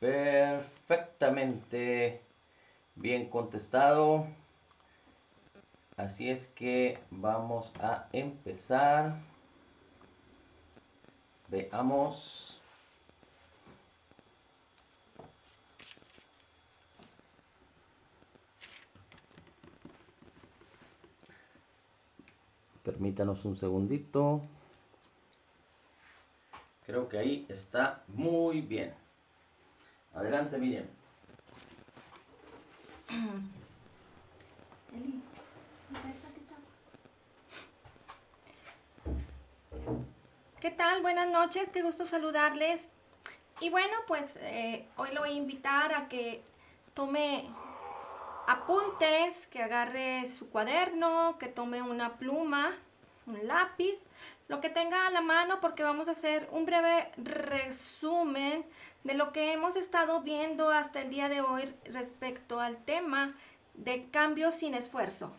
Perfectamente bien contestado. Así es que vamos a empezar. Veamos. Permítanos un segundito. Creo que ahí está muy bien. Adelante, Miriam. ¿Qué tal? Buenas noches, qué gusto saludarles. Y bueno, pues hoy lo voy a invitar a que tome apuntes, que agarre su cuaderno, que tome una pluma, un lápiz, lo que tenga a la mano, porque vamos a hacer un breve resumen de lo que hemos estado viendo hasta el día de hoy respecto al tema de cambio sin esfuerzo.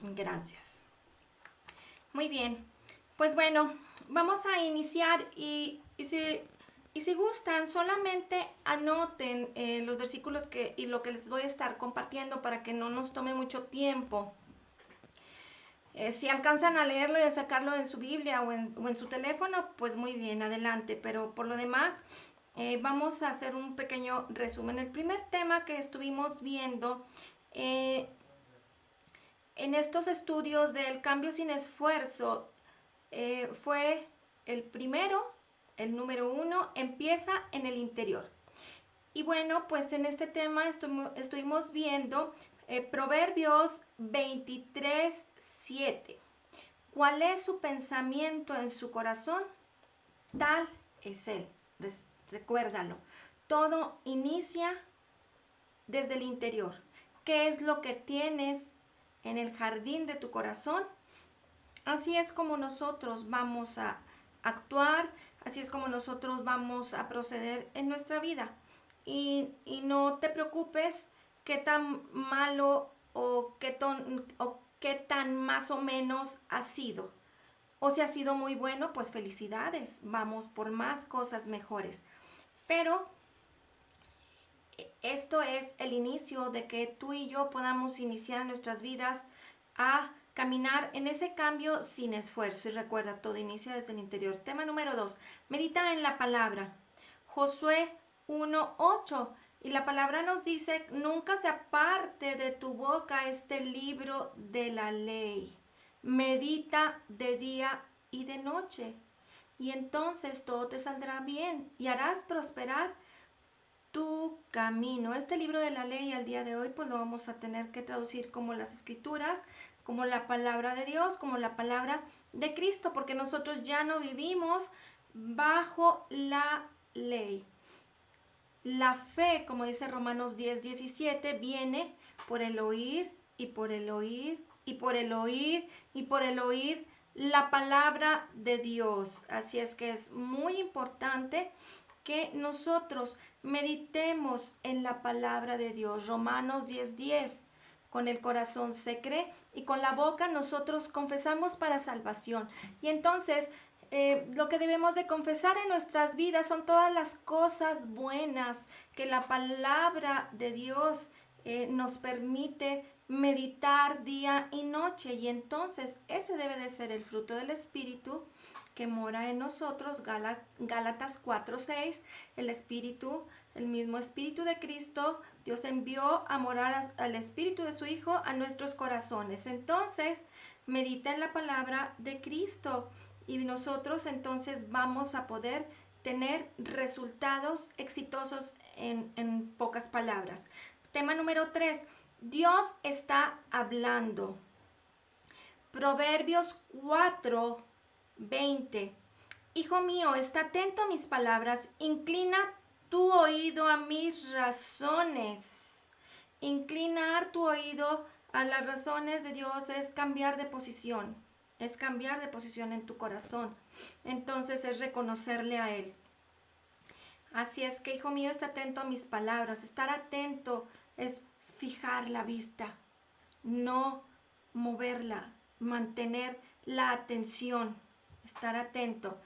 Gracias. Muy bien. Pues bueno, vamos a iniciar y si gustan, solamente anoten los versículos y lo que les voy a estar compartiendo para que no nos tome mucho tiempo. Si alcanzan a leerlo y a sacarlo en su Biblia o en su teléfono, pues muy bien, adelante. Pero por lo demás, vamos a hacer un pequeño resumen. El primer tema que estuvimos viendo eh, en estos estudios del cambio sin esfuerzo fue el primero, el número 1, empieza en el interior. Y bueno, pues en este tema estuvimos viendo Proverbios 23:7. ¿Cuál es su pensamiento en su corazón? Tal es él. Recuérdalo. Todo inicia desde el interior. ¿Qué es lo que tienes en el jardín de tu corazón? Así es como nosotros vamos a actuar, así es como nosotros vamos a proceder en nuestra vida. Y no te preocupes qué tan malo o qué tan más o menos ha sido. O si ha sido muy bueno, pues felicidades, vamos por más cosas mejores. Pero esto es el inicio de que tú y yo podamos iniciar nuestras vidas a caminar en ese cambio sin esfuerzo. Y recuerda, todo inicia desde el interior. Tema número 2. Medita en la palabra. Josué 1:8. Y la palabra nos dice, nunca se aparte de tu boca este libro de la ley. Medita de día y de noche. Y entonces todo te saldrá bien y harás prosperar tu camino. Este libro de la ley al día de hoy pues lo vamos a tener que traducir como las escrituras, como la palabra de Dios, como la palabra de Cristo, porque nosotros ya no vivimos bajo la ley. La fe, como dice Romanos 10:17, viene por el oír y por el oír y por el oír y por el oír la palabra de Dios. Así es que es muy importante que nosotros meditemos en la palabra de Dios. Romanos 10:10. Con el corazón se cree y con la boca nosotros confesamos para salvación. Y entonces lo que debemos de confesar en nuestras vidas son todas las cosas buenas que la palabra de Dios nos permite meditar día y noche. Y entonces ese debe de ser el fruto del Espíritu que mora en nosotros. Gálatas 4:6. El Espíritu, el mismo Espíritu de Cristo, Dios envió a morar al Espíritu de su Hijo a nuestros corazones. Entonces medita en la palabra de Cristo y nosotros entonces vamos a poder tener resultados exitosos en pocas palabras. Tema número 3. Dios está hablando. Proverbios 4:20. Hijo mío, está atento a mis palabras, inclina tu oído a mis razones. Inclinar tu oído a las razones de Dios es cambiar de posición. Es cambiar de posición en tu corazón. Entonces es reconocerle a Él. Así es que, hijo mío, está atento a mis palabras. Estar atento es fijar la vista, no moverla, mantener la atención. estar atento.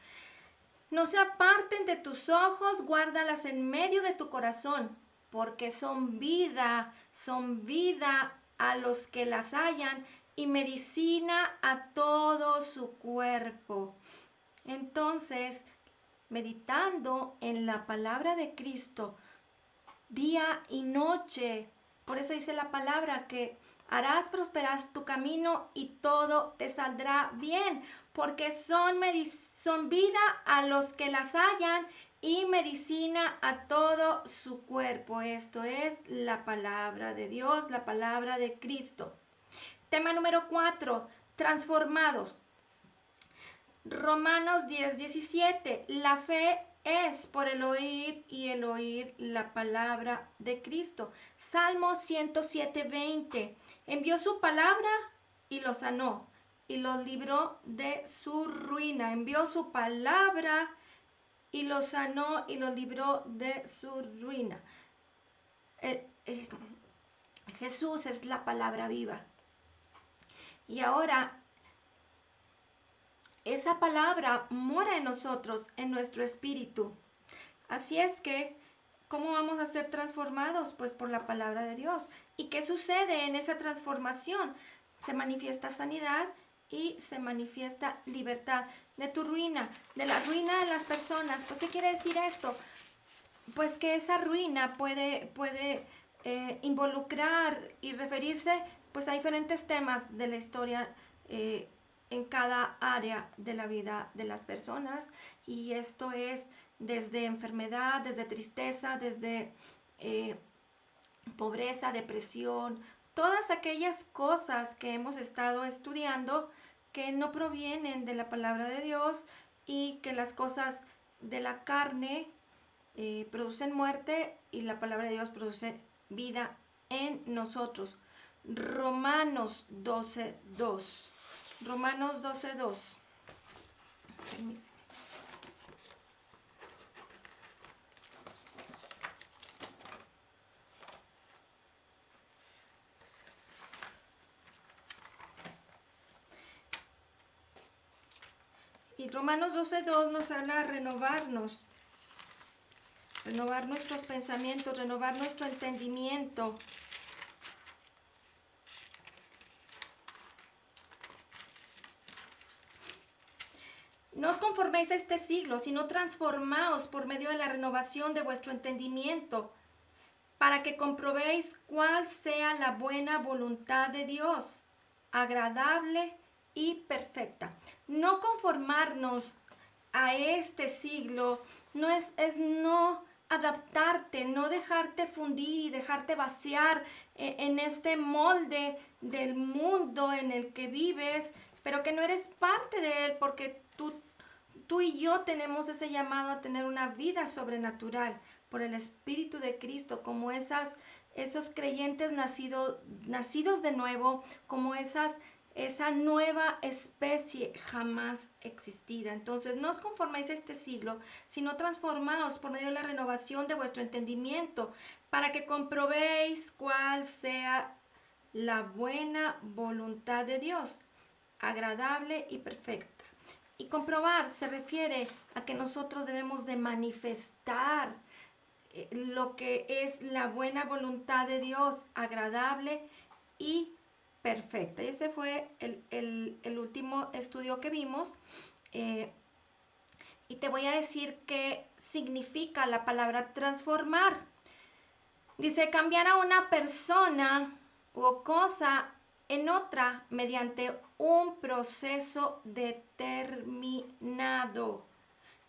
No se aparten de tus ojos, guárdalas en medio de tu corazón, porque son vida a los que las hallan y medicina a todo su cuerpo. Entonces, meditando en la palabra de Cristo, día y noche, por eso dice la palabra que harás prosperar tu camino y todo te saldrá bien, porque son vida a los que las hallan y medicina a todo su cuerpo. Esto es la palabra de Dios, la palabra de Cristo. Tema número 4, transformados. Romanos 10:17. La fe es por el oír y el oír la palabra de Cristo. Salmo 107:20. Envió su palabra y los sanó y los libró de su ruina. Envió su palabra y los sanó y los libró de su ruina. Jesús es la palabra viva. Y ahora esa palabra mora en nosotros, en nuestro espíritu. Así es que, ¿cómo vamos a ser transformados? Pues por la palabra de Dios. ¿Y qué sucede en esa transformación? Se manifiesta sanidad y se manifiesta libertad de tu ruina, de la ruina de las personas. Pues, ¿qué quiere decir esto? Pues que esa ruina puede involucrar y referirse pues a diferentes temas de la historia en cada área de la vida de las personas, y esto es desde enfermedad, desde tristeza, desde pobreza, depresión, todas aquellas cosas que hemos estado estudiando que no provienen de la palabra de Dios y que las cosas de la carne producen muerte y la palabra de Dios produce vida en nosotros. Romanos 12:2. Romanos 12:2. Y Romanos 12:2 nos habla de renovarnos, renovar nuestros pensamientos, renovar nuestro entendimiento. No os conforméis a este siglo, sino transformaos por medio de la renovación de vuestro entendimiento, para que comprobéis cuál sea la buena voluntad de Dios, agradable y perfecta. No conformarnos a este siglo es no adaptarte, no dejarte fundir y dejarte vaciar en este molde del mundo en el que vives, pero que no eres parte de él, porque tú y yo tenemos ese llamado a tener una vida sobrenatural por el Espíritu de Cristo, como esos creyentes nacidos de nuevo, como esa nueva especie jamás existida. Entonces, no os conforméis a este siglo, sino transformaos por medio de la renovación de vuestro entendimiento, para que comprobéis cuál sea la buena voluntad de Dios, agradable y perfecta. Y comprobar se refiere a que nosotros debemos de manifestar lo que es la buena voluntad de Dios, agradable y perfecta. Y ese fue el último estudio que vimos. Y te voy a decir qué significa la palabra transformar. Dice, cambiar a una persona o cosa en otra mediante un proceso determinado.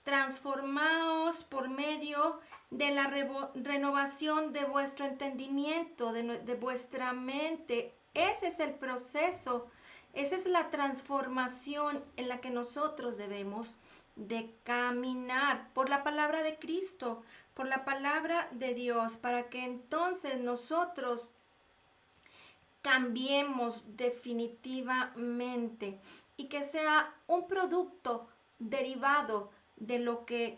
Transformaos por medio de la renovación de vuestro entendimiento, de vuestra mente. Ese es el proceso, esa es la transformación en la que nosotros debemos de caminar por la palabra de Cristo, por la palabra de Dios, para que entonces nosotros cambiemos definitivamente y que sea un producto derivado de lo que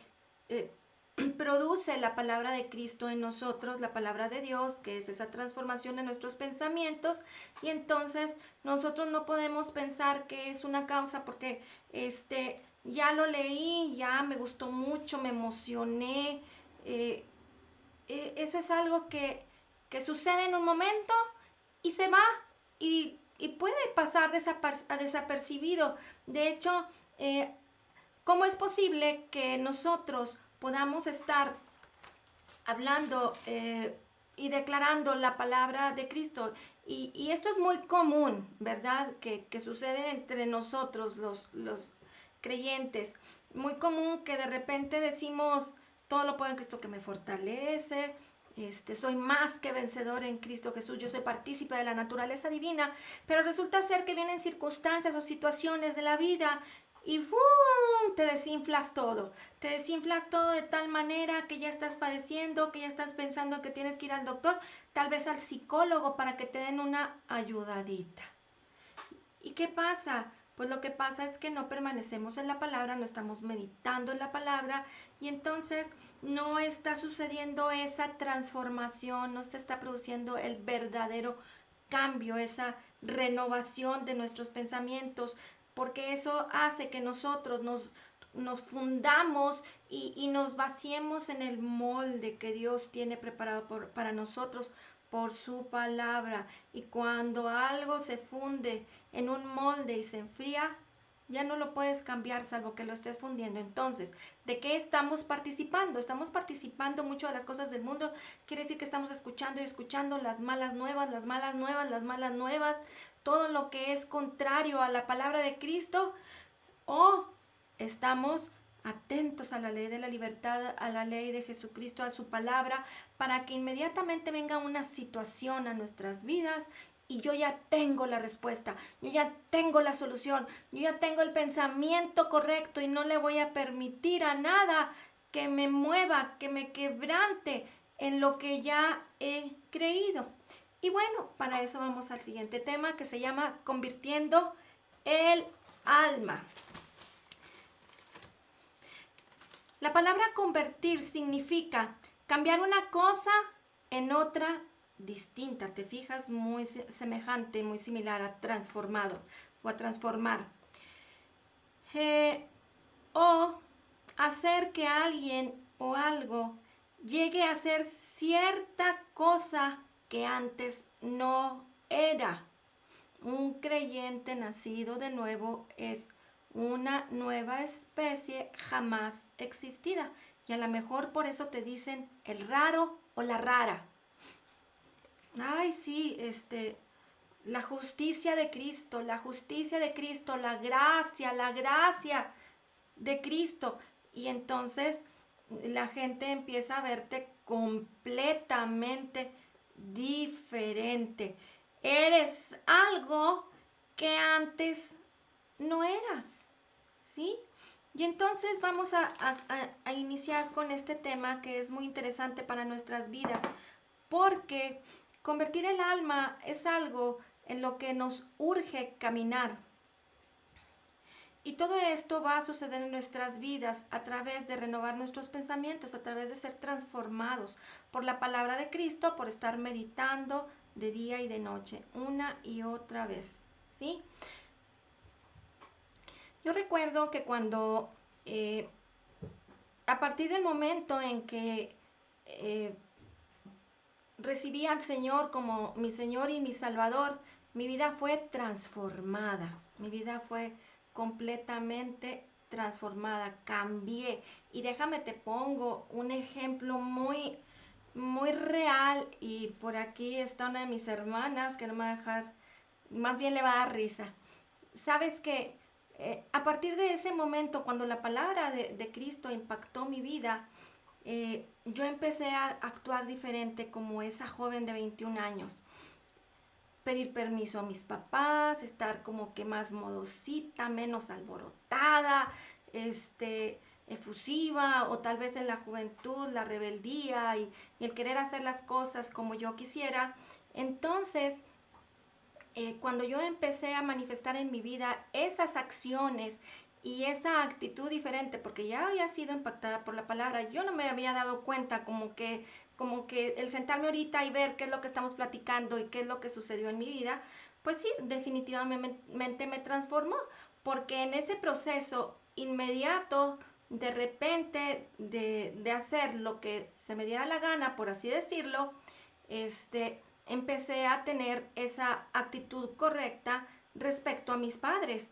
produce la palabra de Cristo en nosotros, la palabra de Dios, que es esa transformación de nuestros pensamientos. Y entonces nosotros no podemos pensar que es una causa porque ya lo leí, ya me gustó mucho, me emocioné. Eso es algo que sucede en un momento y se va y puede pasar desapercibido. De hecho, ¿cómo es posible que nosotros podamos estar hablando y declarando la palabra de Cristo? Y esto es muy común, ¿verdad? Que sucede entre nosotros, los creyentes. Muy común que de repente decimos, todo lo puedo en Cristo que me fortalece. Soy más que vencedor en Cristo Jesús, yo soy partícipe de la naturaleza divina, pero resulta ser que vienen circunstancias o situaciones de la vida y ¡fum! Te desinflas todo de tal manera que ya estás padeciendo, que ya estás pensando que tienes que ir al doctor, tal vez al psicólogo para que te den una ayudadita. ¿Y qué pasa? Pues lo que pasa es que no permanecemos en la palabra, no estamos meditando en la palabra y entonces no está sucediendo esa transformación, no se está produciendo el verdadero cambio, esa renovación de nuestros pensamientos, porque eso hace que nosotros nos fundamos y nos vaciemos en el molde que Dios tiene preparado para nosotros por su palabra. Y cuando algo se funde en un molde y se enfría, ya no lo puedes cambiar salvo que lo estés fundiendo. Entonces, ¿de qué estamos participando? Estamos participando mucho de las cosas del mundo. Quiere decir que estamos escuchando y escuchando las malas nuevas, las malas nuevas, las malas nuevas, todo lo que es contrario a la palabra de Cristo. O estamos atentos a la ley de la libertad, a la ley de Jesucristo, a su palabra, para que inmediatamente venga una situación a nuestras vidas y yo ya tengo la respuesta, yo ya tengo la solución, yo ya tengo el pensamiento correcto y no le voy a permitir a nada que me mueva, que me quebrante en lo que ya he creído. Y bueno, para eso vamos al siguiente tema que se llama convirtiendo el alma. La palabra convertir significa cambiar una cosa en otra distinta. ¿Te fijas? Muy semejante, muy similar a transformado o a transformar. O hacer que alguien o algo llegue a ser cierta cosa que antes no era. Un creyente nacido de nuevo es una nueva especie jamás existida. Y a lo mejor por eso te dicen el raro o la rara. Ay, sí, la justicia de Cristo, la justicia de Cristo, la gracia de Cristo. Y entonces la gente empieza a verte completamente diferente. Eres algo que antes no eras, ¿sí? Y entonces vamos a iniciar con este tema que es muy interesante para nuestras vidas, porque convertir el alma es algo en lo que nos urge caminar. Y todo esto va a suceder en nuestras vidas a través de renovar nuestros pensamientos, a través de ser transformados por la palabra de Cristo, por estar meditando de día y de noche, una y otra vez, ¿sí? Yo recuerdo que cuando, a partir del momento en que recibí al Señor como mi Señor y mi Salvador, mi vida fue transformada, mi vida fue completamente transformada, cambié. Y déjame te pongo un ejemplo muy, muy real y por aquí está una de mis hermanas que no me va a dejar, más bien le va a dar risa. Sabes que a partir de ese momento, cuando la palabra de Cristo impactó mi vida, yo empecé a actuar diferente como esa joven de 21 años. Pedir permiso a mis papás, estar como que más modosita, menos alborotada, efusiva, o tal vez en la juventud la rebeldía y el querer hacer las cosas como yo quisiera. Entonces, cuando yo empecé a manifestar en mi vida esas acciones y esa actitud diferente, porque ya había sido impactada por la palabra, yo no me había dado cuenta como que el sentarme ahorita y ver qué es lo que estamos platicando y qué es lo que sucedió en mi vida, pues sí, definitivamente me transformó, porque en ese proceso inmediato, de repente, de hacer lo que se me diera la gana, por así decirlo, empecé a tener esa actitud correcta respecto a mis padres,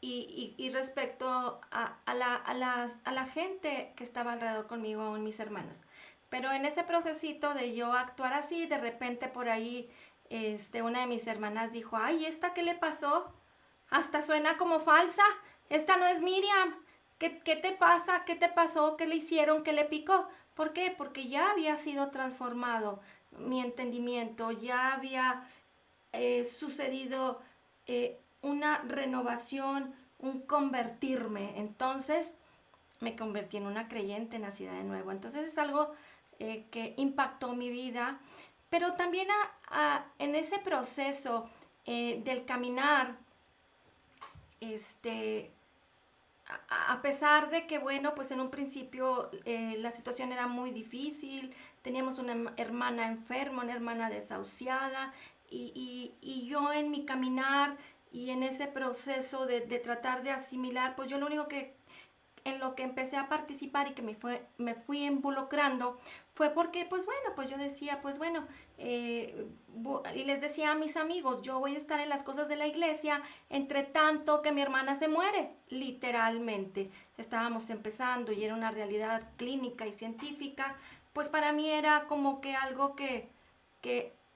y respecto a la gente que estaba alrededor conmigo, mis hermanas. Pero en ese procesito de yo actuar así, de repente por ahí, una de mis hermanas dijo, ay, ¿esta qué le pasó? Hasta suena como falsa. Esta no es Miriam. ¿Qué te pasa? ¿Qué te pasó? ¿Qué le hicieron? ¿Qué le picó? ¿Por qué? Porque ya había sido transformado mi entendimiento, ya había sucedido una renovación, un convertirme. Entonces me convertí en una creyente nacida de nuevo. Entonces es algo que impactó mi vida, pero también en ese proceso del caminar, a pesar de que, bueno, pues en un principio la situación era muy difícil, teníamos una hermana enferma, una hermana desahuciada, y yo en mi caminar y en ese proceso de tratar de asimilar, pues yo lo único que en lo que empecé a participar y que me fui involucrando fue porque, pues bueno, pues yo decía, pues bueno, y les decía a mis amigos, yo voy a estar en las cosas de la iglesia entre tanto que mi hermana se muere, literalmente. Estábamos empezando y era una realidad clínica y científica, pues para mí era como que algo que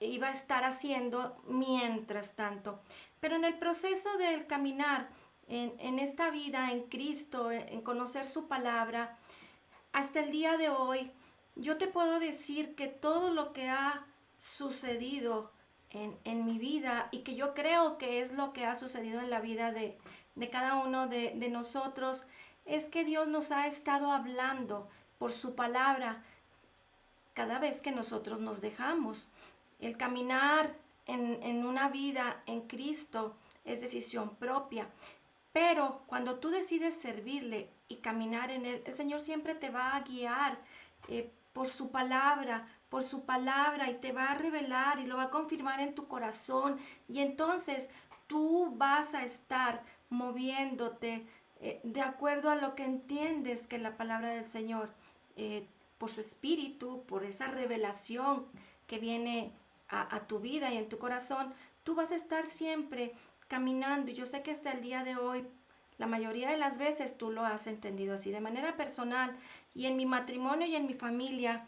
iba a estar haciendo mientras tanto. Pero en el proceso del caminar, en esta vida, en Cristo, en conocer su palabra, hasta el día de hoy, yo te puedo decir que todo lo que ha sucedido en mi vida y que yo creo que es lo que ha sucedido en la vida de cada uno de nosotros, es que Dios nos ha estado hablando por su palabra cada vez que nosotros nos dejamos. El caminar en una vida en Cristo es decisión propia. Pero cuando tú decides servirle y caminar en Él, el Señor siempre te va a guiar por su palabra, y te va a revelar y lo va a confirmar en tu corazón. Y entonces tú vas a estar moviéndote de acuerdo a lo que entiendes que la palabra del Señor, por su espíritu, por esa revelación que viene a tu vida y en tu corazón, tú vas a estar siempre caminando. Y yo sé que hasta el día de hoy, la mayoría de las veces tú lo has entendido así, de manera personal. Y en mi matrimonio y en mi familia,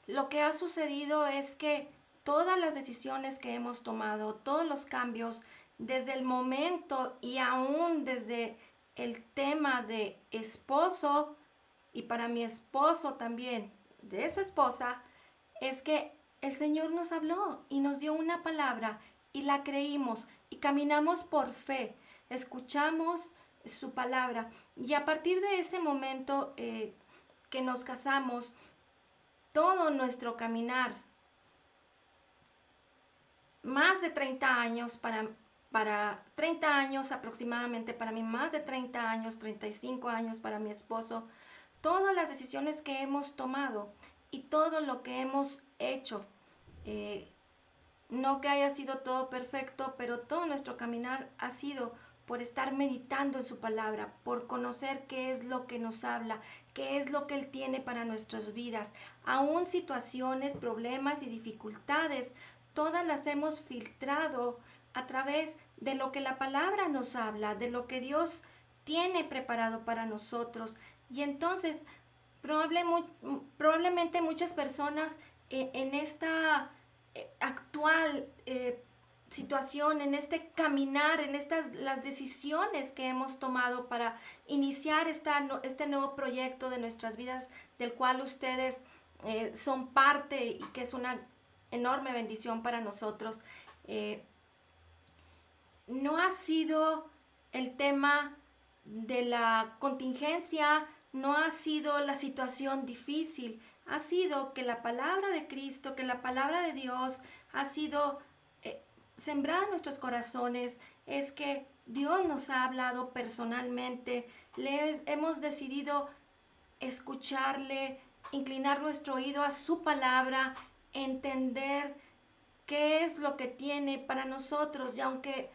lo que ha sucedido es que todas las decisiones que hemos tomado, todos los cambios, desde el momento y aún desde el tema de esposo, y para mi esposo también, de su esposa, es que el Señor nos habló y nos dio una palabra y la creímos y caminamos por fe, escuchamos su palabra, y a partir de ese momento que nos casamos, todo nuestro caminar, más de 30 años para 30 años aproximadamente, para mí más de 30 años, 35 años para mi esposo, todas las decisiones que hemos tomado y todo lo que hemos hecho, no que haya sido todo perfecto, pero todo nuestro caminar ha sido por estar meditando en su palabra, por conocer qué es lo que nos habla, qué es lo que Él tiene para nuestras vidas. Aún situaciones, problemas y dificultades, todas las hemos filtrado a través de lo que la palabra nos habla, de lo que Dios tiene preparado para nosotros. Y entonces, probablemente muchas personas en esta actual situación, en este caminar, en las decisiones que hemos tomado para iniciar este nuevo proyecto de nuestras vidas, del cual ustedes son parte y que es una enorme bendición para nosotros. No ha sido el tema de la contingencia, no ha sido la situación difícil, ha sido que la palabra de Cristo, que la palabra de Dios ha sido sembrada en nuestros corazones. Es que Dios nos ha hablado personalmente, hemos decidido escucharle, inclinar nuestro oído a su palabra, entender qué es lo que tiene para nosotros. Y aunque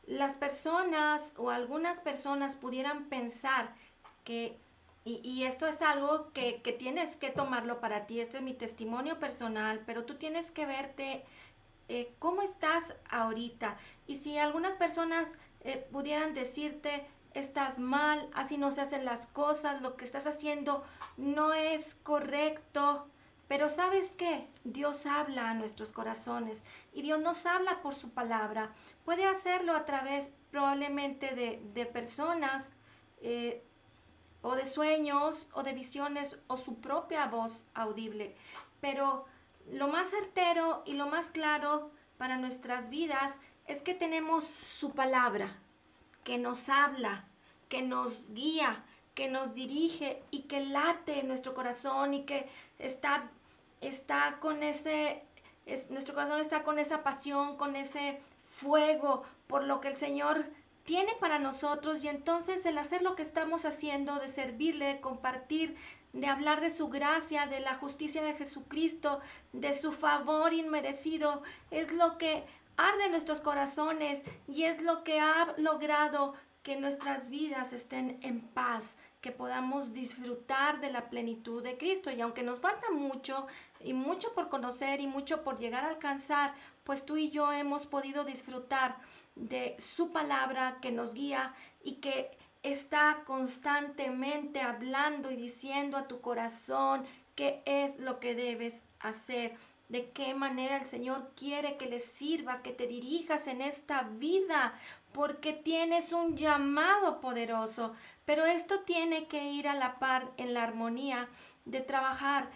las personas o algunas personas pudieran pensar que, y esto es algo que tienes que tomarlo para ti, este es mi testimonio personal, pero tú tienes que verte cómo estás ahorita. Y si algunas personas pudieran decirte, estás mal, así no se hacen las cosas, lo que estás haciendo no es correcto. Pero ¿sabes qué? Dios habla a nuestros corazones y Dios nos habla por su palabra. Puede hacerlo a través probablemente de personas eh, o de sueños o de visiones o su propia voz audible. Pero lo más certero y lo más claro para nuestras vidas es que tenemos su palabra, que nos habla, que nos guía, que nos dirige y que late en nuestro corazón y que está con nuestro corazón está con esa pasión, con ese fuego por lo que el Señor tiene para nosotros. Y entonces el hacer lo que estamos haciendo, de servirle, de compartir, de hablar de su gracia, de la justicia de Jesucristo, de su favor inmerecido, es lo que arde en nuestros corazones y es lo que ha logrado que nuestras vidas estén en paz, que podamos disfrutar de la plenitud de Cristo. Y aunque nos falta mucho y mucho por conocer y mucho por llegar a alcanzar, pues tú y yo hemos podido disfrutar de su palabra que nos guía y que está constantemente hablando y diciendo a tu corazón qué es lo que debes hacer, de qué manera el Señor quiere que le sirvas, que te dirijas en esta vida, porque tienes un llamado poderoso. Pero esto tiene que ir a la par en la armonía de trabajar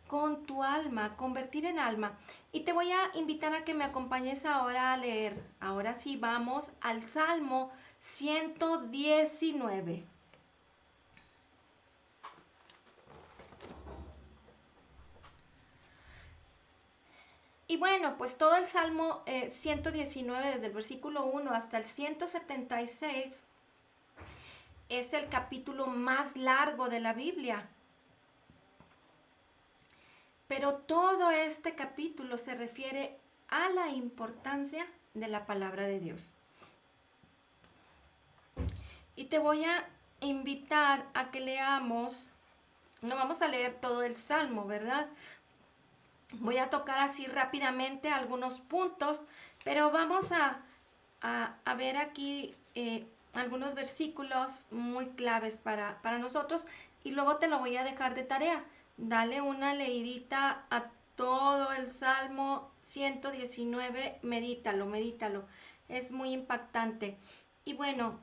con tu alma, convertir en alma. Y te voy a invitar a que me acompañes ahora a leer. Ahora sí, vamos al Salmo 119. Y bueno, pues todo el Salmo 119, desde el versículo 1 hasta el 176, es el capítulo más largo de la Biblia. Pero todo este capítulo se refiere a la importancia de la palabra de Dios. Y te voy a invitar a que leamos, no vamos a leer todo el Salmo, ¿verdad? Voy a tocar así rápidamente algunos puntos, pero vamos a ver aquí algunos versículos muy claves para nosotros y luego te lo voy a dejar de tarea. Dale una leidita a todo el Salmo 119, medítalo. Es muy impactante. Y bueno,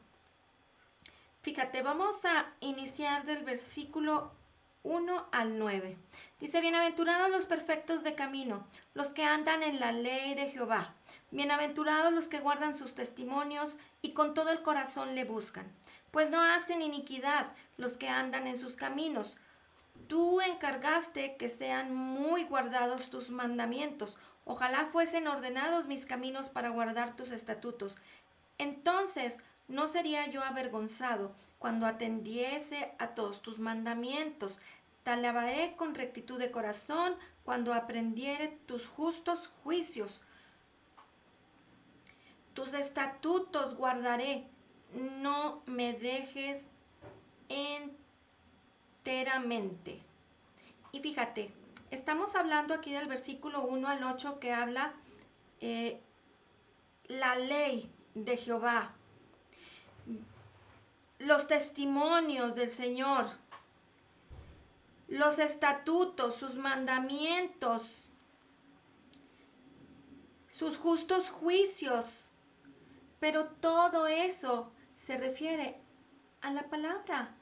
fíjate, vamos a iniciar del versículo 1 al 9. Dice, bienaventurados los perfectos de camino, los que andan en la ley de Jehová. Bienaventurados los que guardan sus testimonios y con todo el corazón le buscan. Pues no hacen iniquidad los que andan en sus caminos. Tú encargaste que sean muy guardados tus mandamientos. Ojalá fuesen ordenados mis caminos para guardar tus estatutos. Entonces no sería yo avergonzado cuando atendiese a todos tus mandamientos. Te alabaré con rectitud de corazón cuando aprendiere tus justos juicios. Tus estatutos guardaré, no me dejes enteramente. Y fíjate, estamos hablando aquí del versículo 1 al 8 que habla la ley de Jehová, los testimonios del Señor, los estatutos, sus mandamientos, sus justos juicios. Pero todo eso se refiere a la palabra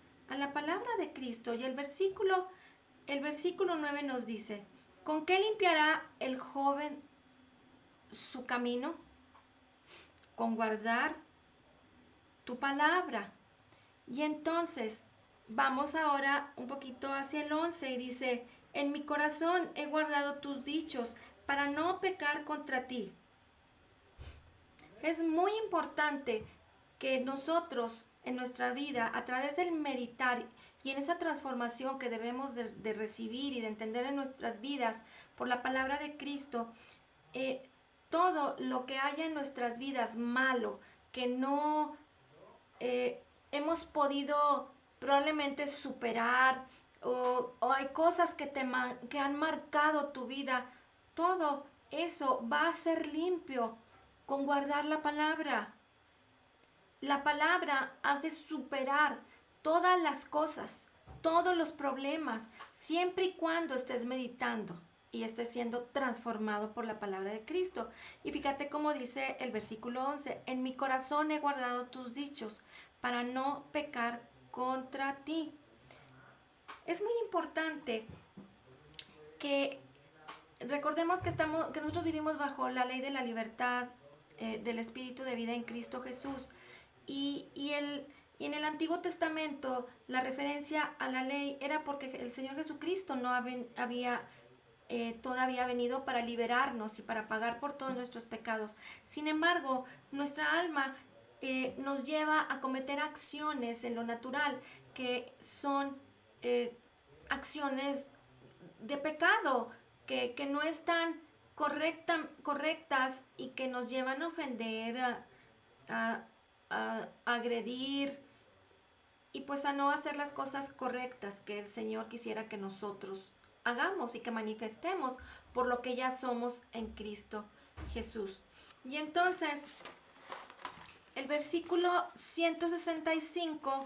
de Cristo. Y el versículo 9 nos dice, ¿con qué limpiará el joven su camino? Con guardar tu palabra. Y entonces vamos ahora un poquito hacia el 11 y dice, en mi corazón he guardado tus dichos para no pecar contra ti. Es muy importante que nosotros en nuestra vida, a través del meditar y en esa transformación que debemos de recibir y de entender en nuestras vidas por la palabra de Cristo, todo lo que haya en nuestras vidas malo, que no hemos podido probablemente superar, o hay cosas que han marcado tu vida, todo eso va a ser limpio con guardar la palabra. La palabra hace superar todas las cosas, todos los problemas, siempre y cuando estés meditando y estés siendo transformado por la palabra de Cristo. Y fíjate cómo dice el versículo 11, en mi corazón he guardado tus dichos para no pecar contra ti. Es muy importante que recordemos que nosotros vivimos bajo la ley de la libertad del Espíritu de vida en Cristo Jesús. Y en el Antiguo Testamento la referencia a la ley era porque el Señor Jesucristo no había todavía venido para liberarnos y para pagar por todos nuestros pecados. Sin embargo, nuestra alma nos lleva a cometer acciones en lo natural que son acciones de pecado, que no están correctas y que nos llevan a ofender, a agredir y pues a no hacer las cosas correctas que el Señor quisiera que nosotros hagamos y que manifestemos por lo que ya somos en Cristo Jesús. Y entonces el versículo 165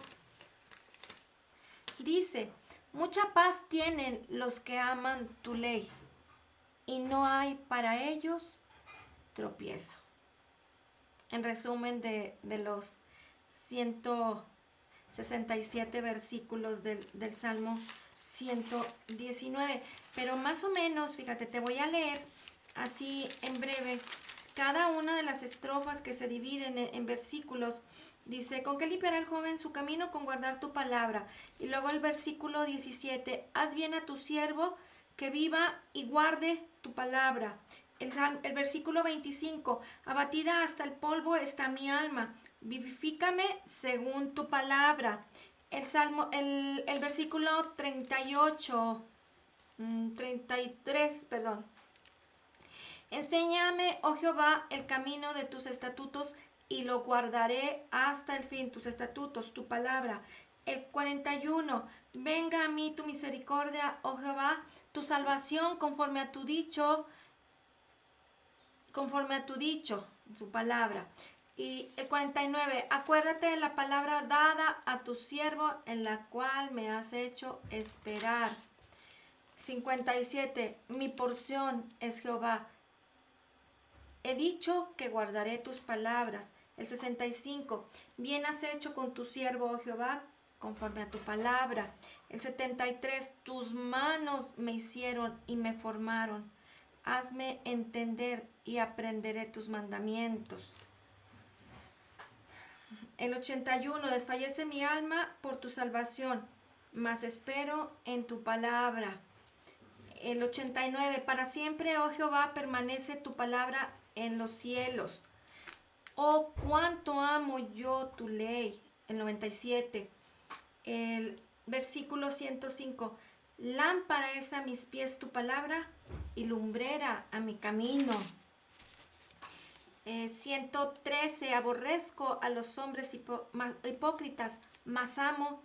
dice, mucha paz tienen los que aman tu ley y no hay para ellos tropiezo. En resumen de los 167 versículos del Salmo 119. Pero más o menos, fíjate, te voy a leer así en breve cada una de las estrofas que se dividen en versículos. Dice, ¿con qué limpiará el joven su camino? Con guardar tu palabra. Y luego el versículo 17, haz bien a tu siervo que viva y guarde tu palabra. El versículo 25, abatida hasta el polvo está mi alma, vivifícame según tu palabra. El versículo 33, perdón. Enséñame, oh Jehová, el camino de tus estatutos y lo guardaré hasta el fin, tus estatutos, tu palabra. El 41, venga a mí tu misericordia, oh Jehová, tu salvación conforme a tu dicho, su palabra. Y el 49, acuérdate de la palabra dada a tu siervo, en la cual me has hecho esperar. 57, mi porción es Jehová. He dicho que guardaré tus palabras. El 65, bien has hecho con tu siervo, oh Jehová, conforme a tu palabra. El 73, tus manos me hicieron y me formaron. Hazme entender y aprenderé tus mandamientos. El 81, desfallece mi alma por tu salvación, mas espero en tu palabra. El 89, para siempre, oh Jehová, permanece tu palabra en los cielos. Oh, cuánto amo yo tu ley. El 97, el versículo 105, lámpara es a mis pies tu palabra y lumbrera a mi camino. 113, aborrezco a los hombres hipócritas, mas amo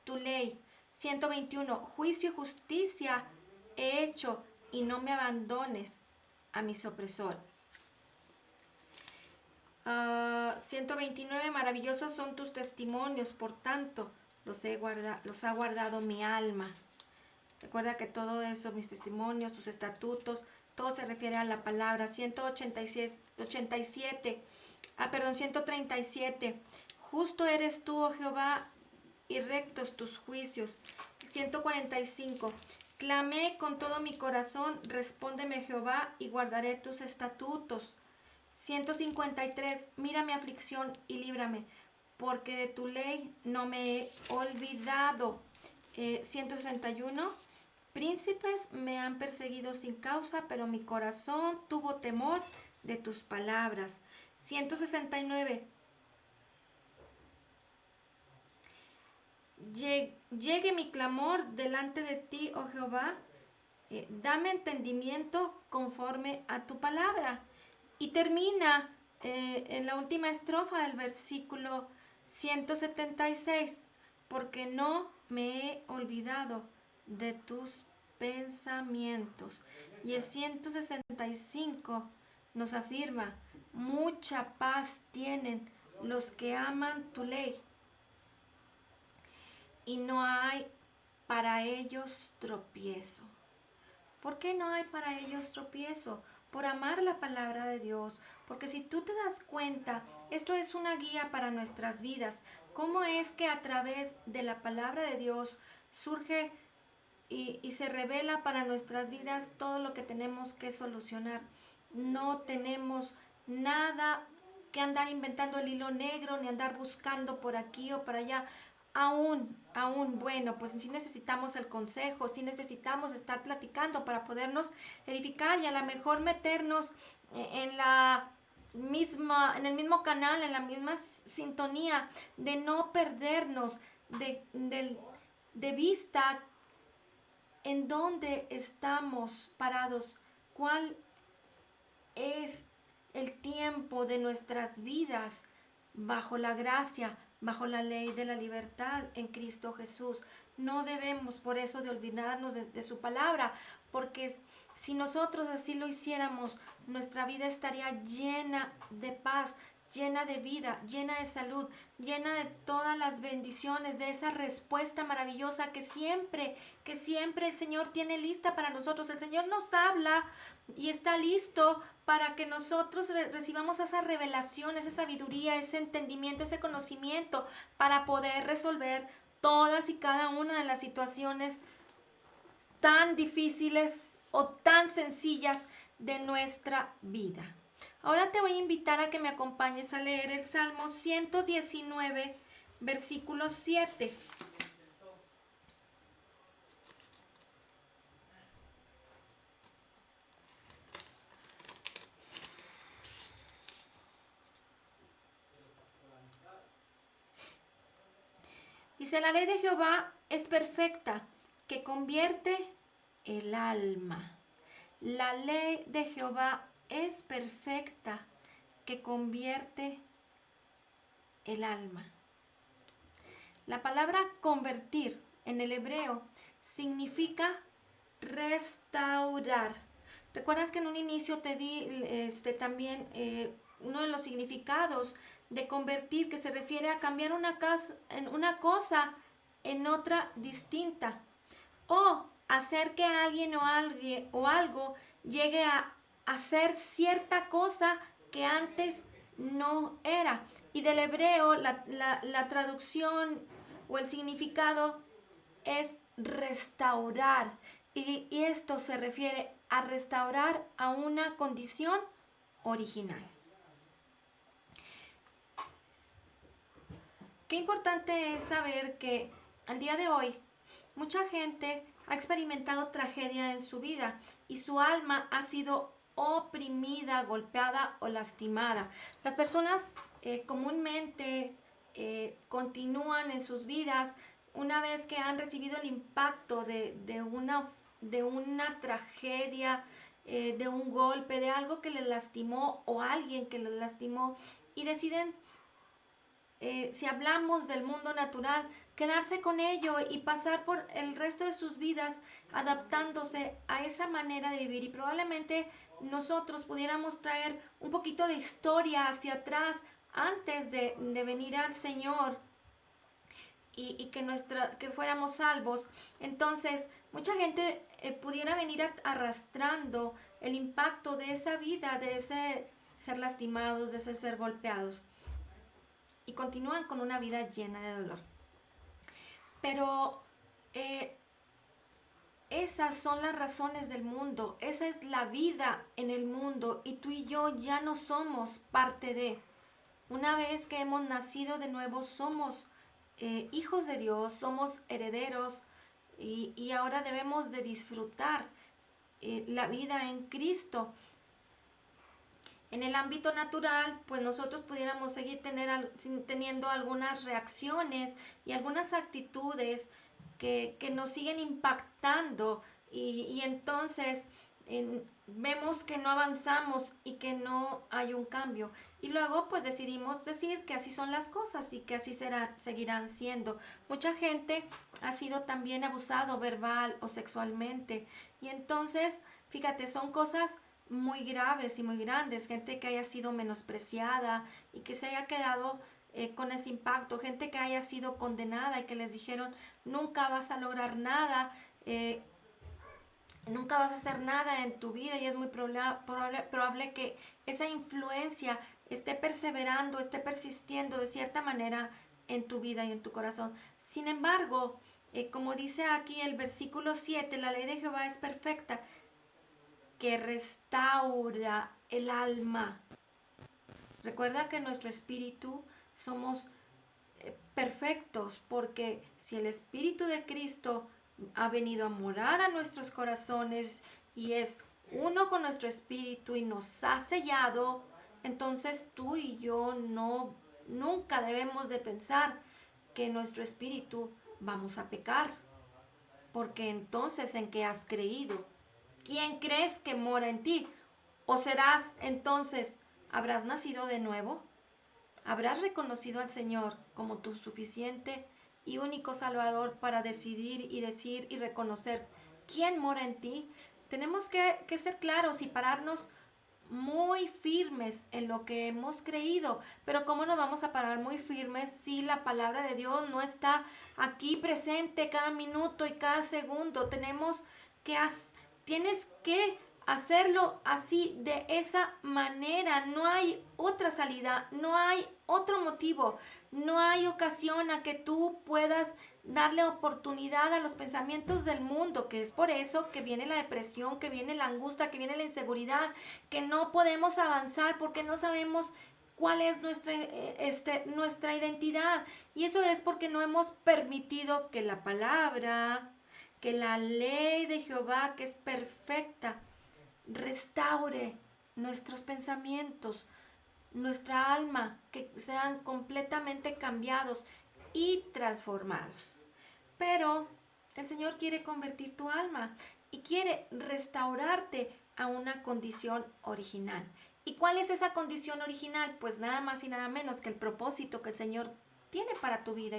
tu ley. 121, juicio y justicia he hecho y no me abandones a mis opresores. 129, maravillosos son tus testimonios, por tanto los ha guardado mi alma. Recuerda que todo eso, mis testimonios, tus estatutos, todo se refiere a la palabra. 137, justo eres tú, oh Jehová, y rectos tus juicios. 145, clamé con todo mi corazón, respóndeme, Jehová, y guardaré tus estatutos. 153, mira mi aflicción y líbrame, porque de tu ley no me he olvidado. 161, príncipes me han perseguido sin causa, pero mi corazón tuvo temor de tus palabras. 169, llegue mi clamor delante de ti, oh Jehová, dame entendimiento conforme a tu palabra. Y termina en la última estrofa del versículo 176, porque no me he olvidado de tus pensamientos. Y el 165 nos afirma, mucha paz tienen los que aman tu ley, y no hay para ellos tropiezo. ¿Por qué no hay para ellos tropiezo? Por amar la palabra de Dios. Porque si tú te das cuenta, esto es una guía para nuestras vidas. ¿Cómo es que a través de la palabra de Dios surge y se revela para nuestras vidas todo lo que tenemos que solucionar? No tenemos nada que andar inventando el hilo negro, ni andar buscando por aquí o para allá. Bueno, pues sí necesitamos el consejo, sí necesitamos estar platicando para podernos edificar y a lo mejor meternos en la en el mismo canal, en la misma sintonía, de no perdernos de vista en dónde estamos parados, cuál es el tiempo de nuestras vidas bajo la gracia, bajo la ley de la libertad en Cristo Jesús. No debemos por eso de olvidarnos de su palabra, porque si nosotros así lo hiciéramos, nuestra vida estaría llena de paz, llena de vida, llena de salud, llena de todas las bendiciones, de esa respuesta maravillosa que siempre el Señor tiene lista para nosotros. El Señor nos habla y está listo para que nosotros recibamos esa revelación, esa sabiduría, ese entendimiento, ese conocimiento para poder resolver todas y cada una de las situaciones tan difíciles o tan sencillas de nuestra vida. Ahora te voy a invitar a que me acompañes a leer el Salmo 119, versículo 7. Dice, la ley de Jehová es perfecta, que convierte el alma. La ley de Jehová es perfecta, que convierte el alma. La palabra convertir en el hebreo significa restaurar. ¿Recuerdas que en un inicio te di también uno de los significados de convertir, que se refiere a cambiar una cosa en otra distinta, o hacer que alguien o algo llegue a hacer cierta cosa que antes no era? Y del hebreo la traducción o el significado es restaurar, y esto se refiere a restaurar a una condición original. Qué importante es saber que al día de hoy mucha gente ha experimentado tragedia en su vida y su alma ha sido oprimida, golpeada o lastimada. Las personas comúnmente continúan en sus vidas una vez que han recibido el impacto de una tragedia, de un golpe, de algo que les lastimó o alguien que les lastimó, y deciden, si hablamos del mundo natural, quedarse con ello y pasar por el resto de sus vidas adaptándose a esa manera de vivir. Y probablemente nosotros pudiéramos traer un poquito de historia hacia atrás antes de venir al Señor y que fuéramos salvos. Entonces mucha gente pudiera venir arrastrando el impacto de esa vida, de ese ser lastimados, de ese ser golpeados, y continúan con una vida llena de dolor. Pero esas son las razones del mundo, esa es la vida en el mundo, y tú y yo ya no somos parte de. Una vez que hemos nacido de nuevo, somos hijos de Dios, somos herederos, y ahora debemos de disfrutar la vida en Cristo. En el ámbito natural, pues nosotros pudiéramos seguir teniendo algunas reacciones y algunas actitudes que nos siguen impactando, y entonces vemos que no avanzamos y que no hay un cambio. Y luego pues decidimos decir que así son las cosas y que así seguirán siendo. Mucha gente ha sido también abusado verbal o sexualmente. Y entonces, fíjate, son cosas muy graves y muy grandes. Gente que haya sido menospreciada y que se haya quedado con ese impacto. Gente que haya sido condenada y que les dijeron nunca vas a lograr nada. Nunca vas a hacer nada en tu vida y es muy probable que esa influencia esté perseverando, esté persistiendo de cierta manera en tu vida y en tu corazón. Sin embargo, como dice aquí el versículo 7, la ley de Jehová es perfecta, que restaura el alma. Recuerda que nuestro espíritu somos perfectos, porque si el Espíritu de Cristo ha venido a morar a nuestros corazones y es uno con nuestro espíritu y nos ha sellado, entonces tú y yo nunca debemos de pensar que nuestro espíritu vamos a pecar, porque entonces ¿en qué has creído? ¿Quién crees que mora en ti? ¿O serás entonces, habrás nacido de nuevo? ¿Habrás reconocido al Señor como tu suficiente y único Salvador para decidir y decir y reconocer quién mora en ti? Tenemos que ser claros y pararnos muy firmes en lo que hemos creído. Pero ¿cómo nos vamos a parar muy firmes si la palabra de Dios no está aquí presente cada minuto y cada segundo? Tienes que hacerlo así, de esa manera. No hay otra salida, no hay otro motivo, no hay ocasión a que tú puedas darle oportunidad a los pensamientos del mundo, que es por eso que viene la depresión, que viene la angustia, que viene la inseguridad, que no podemos avanzar porque no sabemos cuál es nuestra identidad. Y eso es porque no hemos permitido que la palabra, que la ley de Jehová, que es perfecta, restaure nuestros pensamientos, nuestra alma, que sean completamente cambiados y transformados. Pero el Señor quiere convertir tu alma y quiere restaurarte a una condición original. ¿Y cuál es esa condición original? Pues nada más y nada menos que el propósito que el Señor tiene para tu vida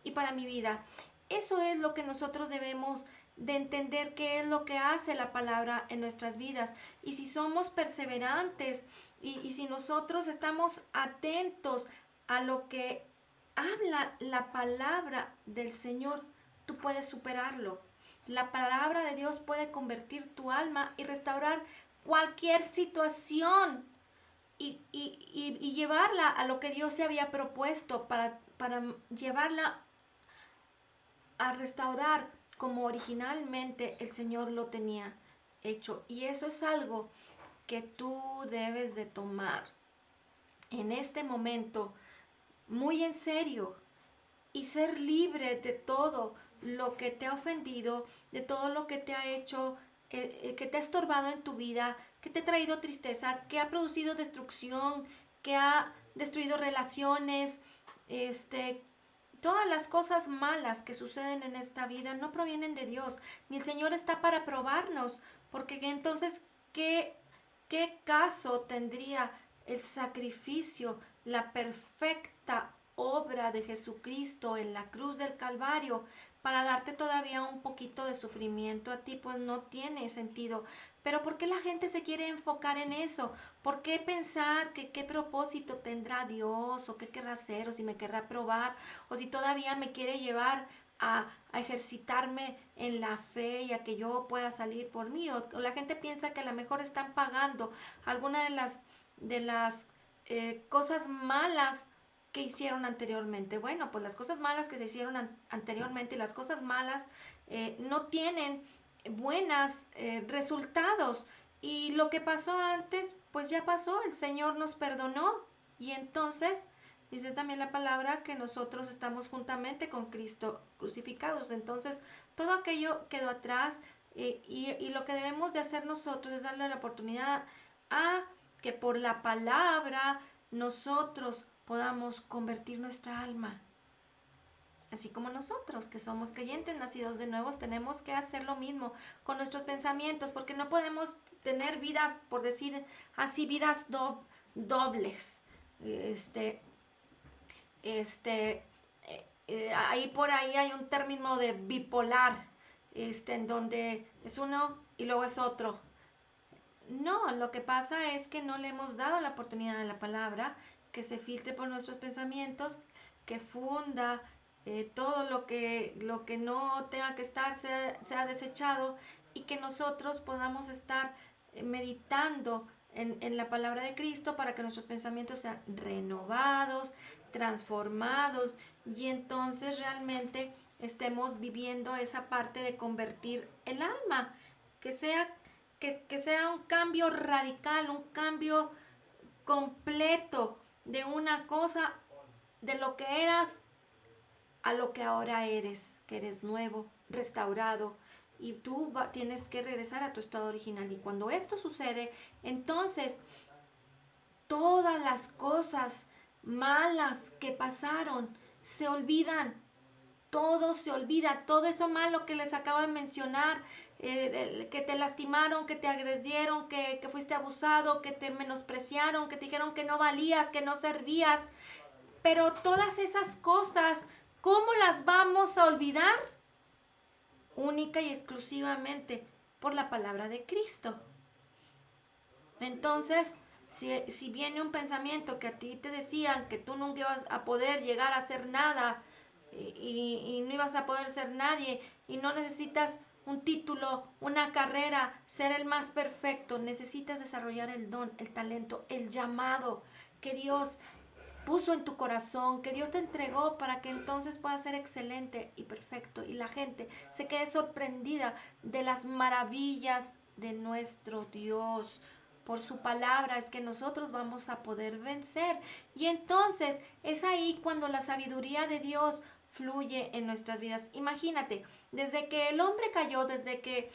y para mi vida. Eso es lo que nosotros debemos de entender, qué es lo que hace la palabra en nuestras vidas. Y si somos perseverantes y si nosotros estamos atentos a lo que habla la palabra del Señor, tú puedes superarlo. La palabra de Dios puede convertir tu alma y restaurar cualquier situación y llevarla a lo que Dios se había propuesto para llevarla a restaurar como originalmente el Señor lo tenía hecho. Y eso es algo que tú debes de tomar en este momento muy en serio y ser libre de todo lo que te ha ofendido, de todo lo que te ha hecho, que te ha estorbado en tu vida, que te ha traído tristeza, que ha producido destrucción, que ha destruido relaciones, todas las cosas malas que suceden en esta vida no provienen de Dios, ni el Señor está para probarnos, porque entonces, ¿qué caso tendría el sacrificio, la perfecta obra de Jesucristo en la cruz del Calvario para darte todavía un poquito de sufrimiento a ti? Pues no tiene sentido. Pero ¿por qué la gente se quiere enfocar en eso? ¿Por qué pensar que qué propósito tendrá Dios o qué querrá hacer o si me querrá probar o si todavía me quiere llevar a ejercitarme en la fe y a que yo pueda salir por mí? O la gente piensa que a lo mejor están pagando alguna de las cosas malas que hicieron anteriormente. Bueno, pues las cosas malas que se hicieron anteriormente y las cosas malas no tienen buenos resultados. Y lo que pasó antes, pues ya pasó, el Señor nos perdonó. Y entonces, dice también la palabra que nosotros estamos juntamente con Cristo crucificados. Entonces, todo aquello quedó atrás y lo que debemos de hacer nosotros es darle la oportunidad a que por la palabra nosotros podamos convertir nuestra alma Así como nosotros, que somos creyentes, nacidos de nuevos, tenemos que hacer lo mismo con nuestros pensamientos, porque no podemos tener vidas, por decir así, vidas dobles. Ahí por ahí hay un término de bipolar, en donde es uno y luego es otro. No, lo que pasa es que no le hemos dado la oportunidad a la palabra que se filtre por nuestros pensamientos, que funda todo lo que no tenga que estar, sea desechado, y que nosotros podamos estar meditando en la palabra de Cristo para que nuestros pensamientos sean renovados, transformados, y entonces realmente estemos viviendo esa parte de convertir el alma, que sea que sea un cambio radical, un cambio completo de una cosa, de lo que eras a lo que ahora eres, que eres nuevo, restaurado, y tú tienes que regresar a tu estado original. Y cuando esto sucede, entonces todas las cosas malas que pasaron se olvidan. Todo se olvida, todo eso malo que les acabo de mencionar, que te lastimaron, que te agredieron, que fuiste abusado, que te menospreciaron, que te dijeron que no valías, que no servías. Pero todas esas cosas, ¿cómo las vamos a olvidar? Única y exclusivamente por la palabra de Cristo. Entonces, si viene un pensamiento que a ti te decían que tú nunca ibas a poder llegar a hacer nada, y no ibas a poder ser nadie, y no necesitas un título, una carrera, ser el más perfecto, necesitas desarrollar el don, el talento, el llamado que Dios puso en tu corazón, que Dios te entregó para que entonces puedas ser excelente y perfecto, y la gente se quede sorprendida de las maravillas de nuestro Dios. Por su palabra es que nosotros vamos a poder vencer. Y entonces es ahí cuando la sabiduría de Dios fluye en nuestras vidas. Imagínate, desde que el hombre cayó, desde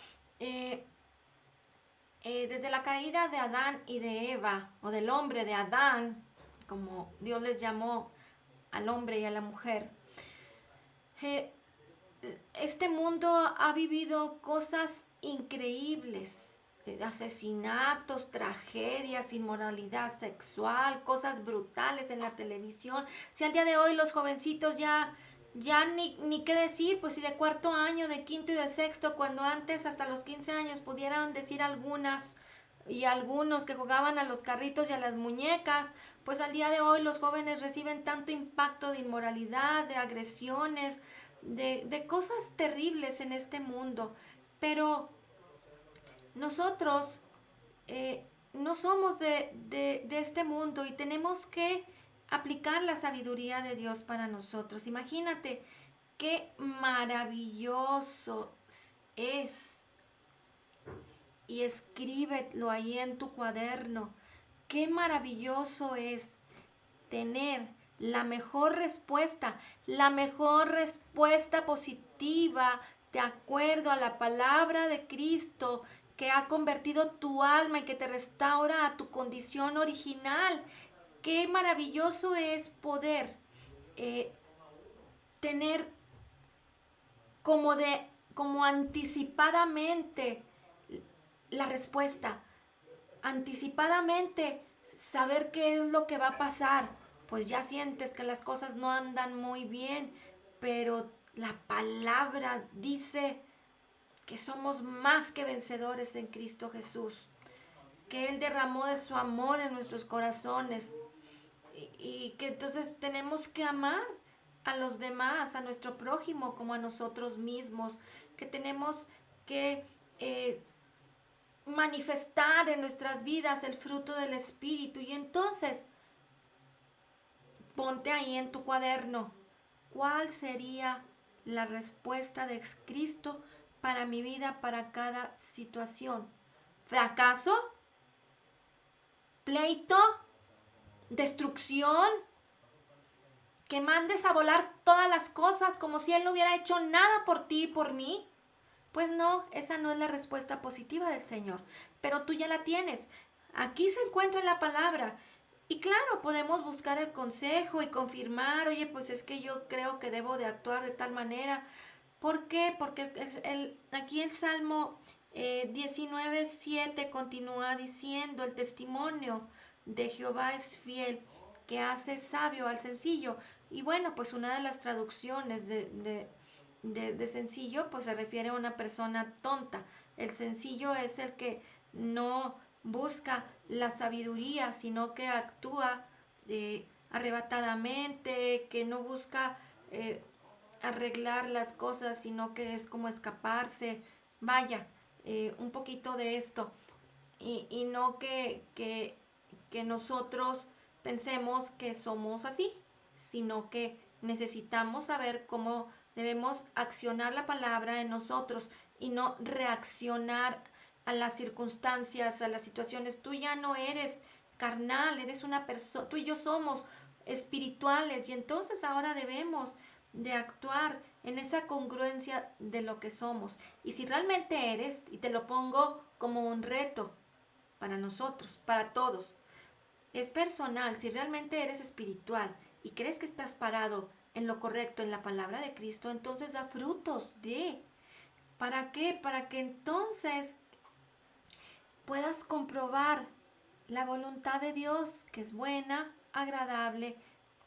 la caída de Adán y de Eva, o del hombre de Adán, como Dios les llamó al hombre y a la mujer, este mundo ha vivido cosas increíbles, asesinatos, tragedias, inmoralidad sexual, cosas brutales en la televisión. Si al día de hoy los jovencitos ya ni qué decir, pues si de cuarto año, de quinto y de sexto, cuando antes hasta los 15 años pudieran decir algunas y algunos que jugaban a los carritos y a las muñecas, pues al día de hoy los jóvenes reciben tanto impacto de inmoralidad, de agresiones, de cosas terribles en este mundo. Pero nosotros no somos de este mundo, y tenemos que aplicar la sabiduría de Dios para nosotros. Imagínate qué maravilloso es, y escríbelo ahí en tu cuaderno, qué maravilloso es tener la mejor respuesta positiva, de acuerdo a la palabra de Cristo, que ha convertido tu alma y que te restaura a tu condición original. Qué maravilloso es poder tener como anticipadamente la respuesta, anticipadamente saber qué es lo que va a pasar. Pues ya sientes que las cosas no andan muy bien, pero la palabra dice que somos más que vencedores en Cristo Jesús, que Él derramó de su amor en nuestros corazones, y que entonces tenemos que amar a los demás, a nuestro prójimo como a nosotros mismos, que tenemos que manifestar en nuestras vidas el fruto del Espíritu. Y entonces ponte ahí en tu cuaderno, ¿cuál sería la respuesta de Cristo para mi vida, para cada situación? ¿Fracaso? ¿Pleito? ¿Destrucción? ¿Que mandes a volar todas las cosas como si Él no hubiera hecho nada por ti y por mí? Pues no, esa no es la respuesta positiva del Señor, pero tú ya la tienes. Aquí se encuentra en la palabra. Y claro, podemos buscar el consejo y confirmar, oye, pues es que yo creo que debo de actuar de tal manera. ¿Por qué? Porque aquí el Salmo 19:7 continúa diciendo, el testimonio de Jehová es fiel, que hace sabio al sencillo. Y bueno, pues una de las traducciones de sencillo, pues se refiere a una persona tonta. El sencillo es el que no busca la sabiduría, sino que actúa arrebatadamente, que no busca arreglar las cosas, sino que es como escaparse. Vaya, un poquito de esto. Y no que nosotros pensemos que somos así, sino que necesitamos saber cómo debemos accionar la palabra en nosotros y no reaccionar a las circunstancias, a las situaciones. Tú ya no eres carnal, eres una persona, tú y yo somos espirituales y entonces ahora debemos de actuar en esa congruencia de lo que somos. Y si realmente eres, y te lo pongo como un reto para nosotros, para todos, es personal, si realmente eres espiritual y crees que estás parado en lo correcto, en la palabra de Cristo, entonces da frutos de. ¿Para qué? Para que entonces puedas comprobar la voluntad de Dios, que es buena, agradable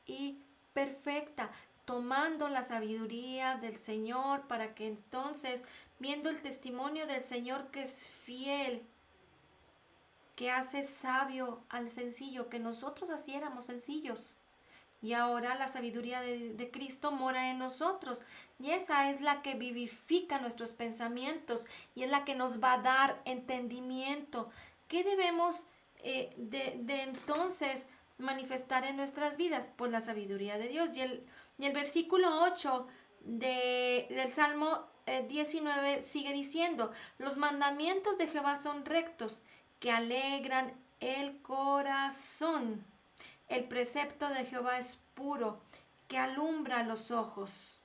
y perfecta, tomando la sabiduría del Señor para que entonces, viendo el testimonio del Señor que es fiel, que hace sabio al sencillo, que nosotros así éramos sencillos. Y ahora la sabiduría de Cristo mora en nosotros. Y esa es la que vivifica nuestros pensamientos y es la que nos va a dar entendimiento. ¿Qué debemos de entonces manifestar en nuestras vidas? Pues la sabiduría de Dios. Y el versículo 8 del Salmo 19 sigue diciendo, los mandamientos de Jehová son rectos, que alegran el corazón. El precepto de Jehová es puro, que alumbra los ojos.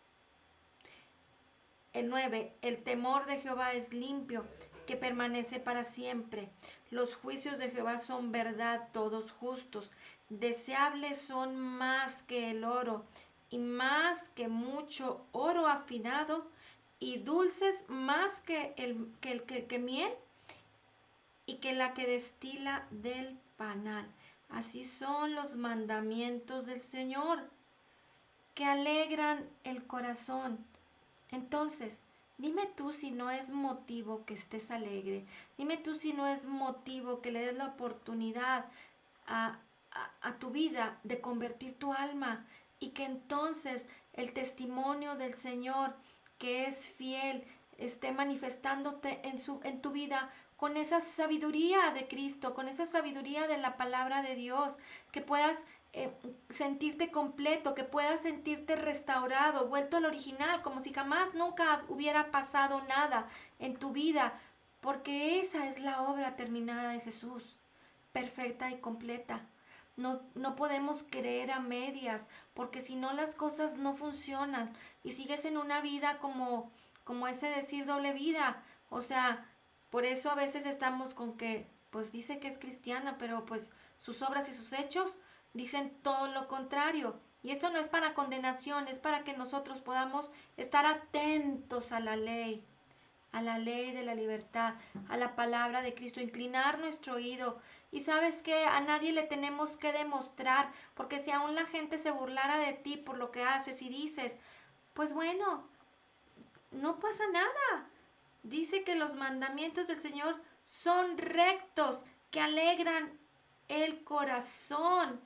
El 9. El temor de Jehová es limpio, que permanece para siempre. Los juicios de Jehová son verdad, todos justos. Deseables son más que el oro, y más que mucho oro afinado, y dulces más que miel, y que la que destila del panal. Así son los mandamientos del Señor, que alegran el corazón. Entonces, dime tú si no es motivo que estés alegre. Dime tú si no es motivo que le des la oportunidad a tu vida de convertir tu alma y que entonces el testimonio del Señor, que es fiel, esté manifestándote en tu vida con esa sabiduría de Cristo, con esa sabiduría de la palabra de Dios, que puedas sentirte completo, que puedas sentirte restaurado, vuelto al original, como si jamás nunca hubiera pasado nada en tu vida, porque esa es la obra terminada de Jesús, perfecta y completa. No podemos creer a medias, porque si no las cosas no funcionan y sigues en una vida como ese decir doble vida. O sea, por eso a veces estamos con que, pues dice que es cristiana, pero pues sus obras y sus hechos dicen todo lo contrario. Y esto no es para condenación, es para que nosotros podamos estar atentos a la ley de la libertad, a la palabra de Cristo, inclinar nuestro oído. Y sabes que a nadie le tenemos que demostrar, porque si aún la gente se burlara de ti por lo que haces y dices, pues bueno, no pasa nada. Dice que los mandamientos del Señor son rectos, que alegran el corazón.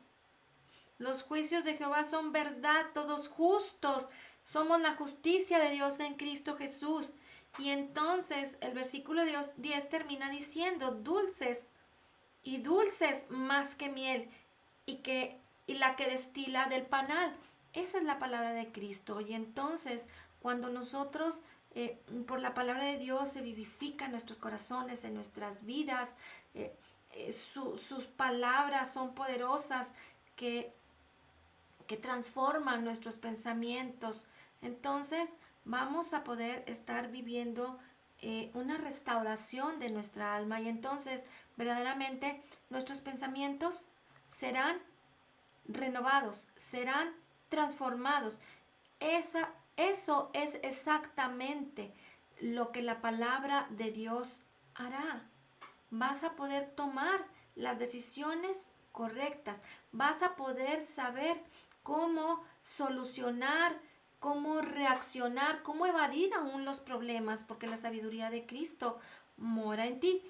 Los juicios de Jehová son verdad, todos justos. Somos la justicia de Dios en Cristo Jesús. Y entonces el versículo 10 termina diciendo, dulces y dulces más que miel y la que destila del panal. Esa es la palabra de Cristo. Y entonces cuando nosotros por la palabra de Dios se vivifican nuestros corazones, en nuestras vidas, sus palabras son poderosas que transforman nuestros pensamientos. Entonces vamos a poder estar viviendo una restauración de nuestra alma y entonces verdaderamente nuestros pensamientos serán renovados, serán transformados. Eso es exactamente lo que la palabra de Dios hará. Vas a poder tomar las decisiones correctas. Vas a poder saber cómo solucionar, cómo reaccionar, cómo evadir aún los problemas, porque la sabiduría de Cristo mora en ti.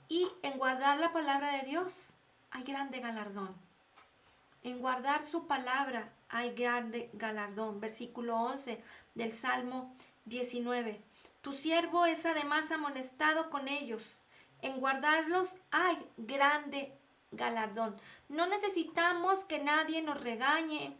Y en guardar la palabra de Dios hay grande galardón. En guardar su palabra hay grande galardón. Versículo 11 del Salmo 19. Tu siervo es además amonestado con ellos. En guardarlos hay grande galardón. No necesitamos que nadie nos regañe,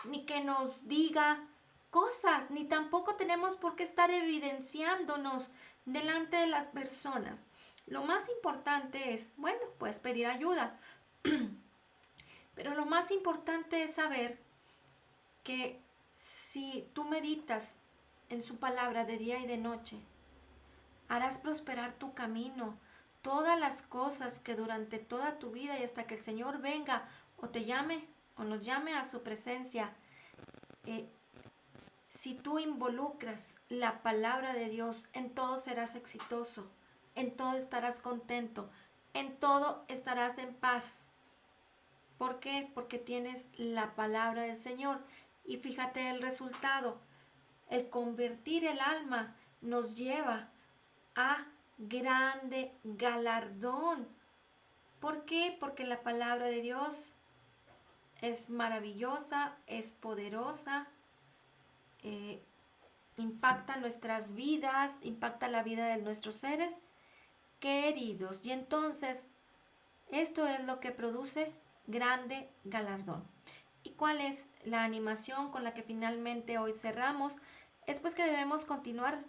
ni que nos diga cosas, ni tampoco tenemos por qué estar evidenciándonos delante de las personas. Lo más importante es, bueno, pues pedir ayuda. Pero lo más importante es saber que si tú meditas en su palabra de día y de noche, harás prosperar tu camino. Todas las cosas que durante toda tu vida y hasta que el Señor venga o te llame o nos llame a su presencia, si tú involucras la palabra de Dios, en todo serás exitoso, en todo estarás contento, en todo estarás en paz. ¿Por qué? Porque tienes la palabra del Señor. Y fíjate el resultado. El convertir el alma nos lleva a grande galardón. ¿Por qué? Porque la palabra de Dios es maravillosa, es poderosa, impacta nuestras vidas, impacta la vida de nuestros seres queridos. Y entonces, esto es lo que produce grande galardón. ¿Y cuál es la animación con la que finalmente hoy cerramos? Es pues que debemos continuar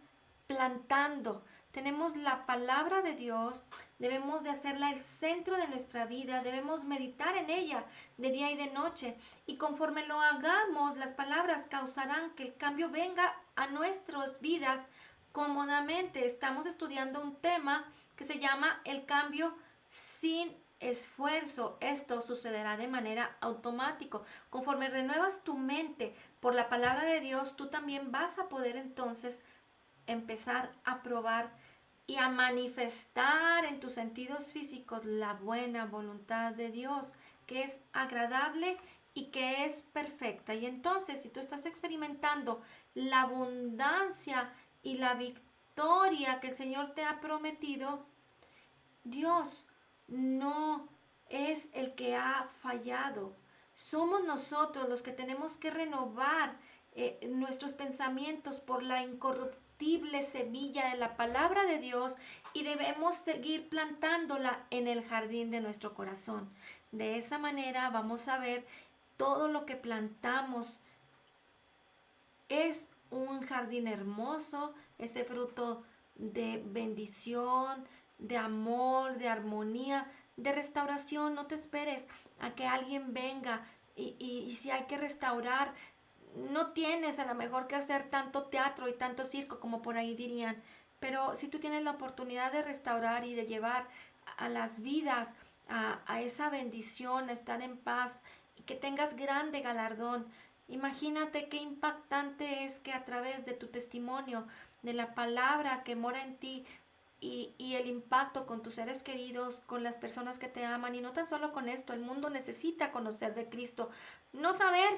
plantando. Tenemos la palabra de Dios, debemos de hacerla el centro de nuestra vida, debemos meditar en ella de día y de noche. Y conforme lo hagamos, las palabras causarán que el cambio venga a nuestras vidas cómodamente. Estamos estudiando un tema que se llama el cambio sin esfuerzo. Esto sucederá de manera automática. Conforme renuevas tu mente por la palabra de Dios, tú también vas a poder entonces empezar a probar y a manifestar en tus sentidos físicos la buena voluntad de Dios, que es agradable y que es perfecta. Y entonces, si tú estás experimentando la abundancia y la victoria que el Señor te ha prometido, Dios no es el que ha fallado. Somos nosotros los que tenemos que renovar nuestros pensamientos por la incorruptible semilla de la palabra de Dios y debemos seguir plantándola en el jardín de nuestro corazón. De esa manera vamos a ver todo lo que plantamos es un jardín hermoso, ese fruto de bendición, de amor, de armonía, de restauración. No te esperes a que alguien venga y si hay que restaurar, no tienes a lo mejor que hacer tanto teatro y tanto circo como por ahí dirían, pero si tú tienes la oportunidad de restaurar y de llevar a las vidas a esa bendición, a estar en paz y que tengas grande galardón. Imagínate qué impactante es que a través de tu testimonio, de la palabra que mora en ti y el impacto con tus seres queridos, con las personas que te aman, y no tan solo con esto, el mundo necesita conocer de Cristo, no saber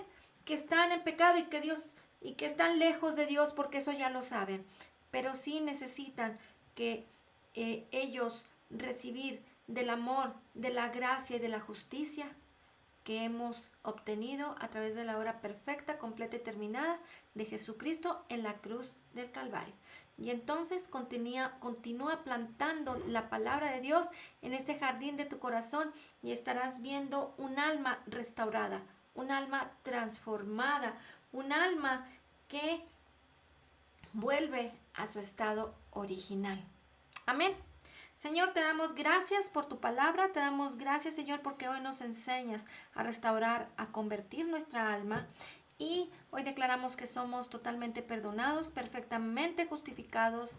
que están en pecado y que están lejos de Dios, porque eso ya lo saben, pero sí necesitan que ellos recibir del amor, de la gracia y de la justicia que hemos obtenido a través de la obra perfecta, completa y terminada de Jesucristo en la cruz del Calvario. Y entonces continúa plantando la palabra de Dios en ese jardín de tu corazón y estarás viendo un alma restaurada, un alma transformada, un alma que vuelve a su estado original. Amén. Señor, te damos gracias por tu palabra, te damos gracias, Señor, porque hoy nos enseñas a restaurar, a convertir nuestra alma. Y hoy declaramos que somos totalmente perdonados, perfectamente justificados,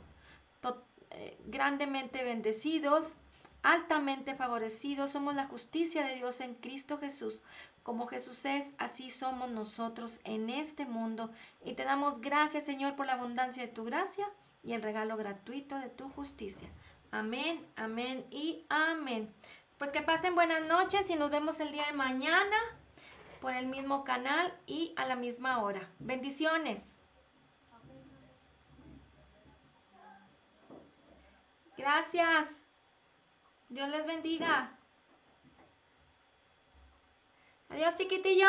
grandemente bendecidos, altamente favorecidos, somos la justicia de Dios en Cristo Jesús. Como Jesús es, así somos nosotros en este mundo. Y te damos gracias, Señor, por la abundancia de tu gracia y el regalo gratuito de tu justicia. Amén, amén y amén. Pues que pasen buenas noches y nos vemos el día de mañana por el mismo canal y a la misma hora. Bendiciones. Gracias. Dios les bendiga. Adiós, chiquitillo.